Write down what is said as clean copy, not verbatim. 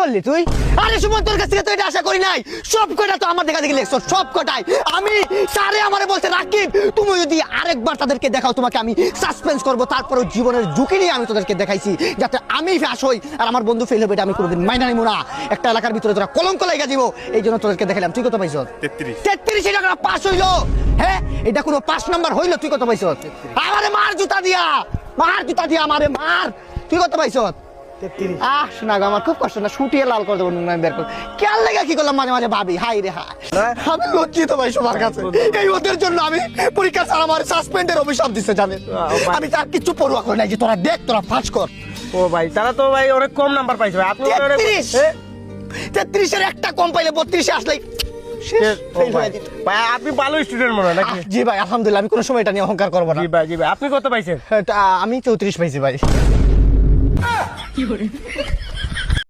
করলি তুই? আরে সুমন, তোর কাছ থেকে তো এটা আশা করি নাই। সব কটা তো আমার দেখা দেখি লেখছো, সব কটাই। আমি স্যারে আমারে বলছে, রাকিব তুমি যদি আরেকবার তাদেরকে দেখাও তোমাকে আমি সাসপেন্স করবো। তারপরেও জীবনের ঝুঁকি নিয়ে আমি তোদেরকে দেখাইছি যাতে আমি ফ্যাস হই আর আমার বন্ধু ফেল হবে, এটা আমি কোনোদিন মাইনা নিব না। একটা এলাকার ভিতরে তোরা কলঙ্ক লাইগা দিব, এই জন্য তোদেরকে দেখালাম। তুই কত পাইছ? 33 টাকা পাস হইলো। হ্যাঁ, এটা কোনো 5 নাম্বার হইলো? তুই কত পাইছ? আমারে মার জুতা দিয়া, মার জুতা দিয়া আমারে মার। তুই কত পাইছ? শোনা গো, আমার খুব কষ্ট না, শুটিয়ে লাল করে দেবো বের করে। কেয়ার লেগে কি করলাম মাঝে মাঝে ভাবি, হাই রে হাই। আমি লজ্জিত ভাই সবার কাছে, এই ওদের জন্য আমি পরীক্ষা ছাড়া আমার সাসপেন্ডের অভিশাপ দিচ্ছে জানেন। আমি তার কিছু পড়ুয়া করে নাই যে তোরা দেখ, তোরা পাস কর। ও ভাই, তারা তো ভাই অনেক কম নাম্বার পাইছে ভাই। আপনি 33 এর একটা কম পাইলে 32 এ আসলে ভাই আপনি ভালো স্টুডেন্ট মনে হয় নাকি? জি ভাই, আলহামদুলিল্লাহ, আমি কোনো সময় এটা নিয়ে অহংকার করবো না। জি ভাই, জি ভাই। আপনি কত পাইছেন? আমি 34 পাইছি ভাই।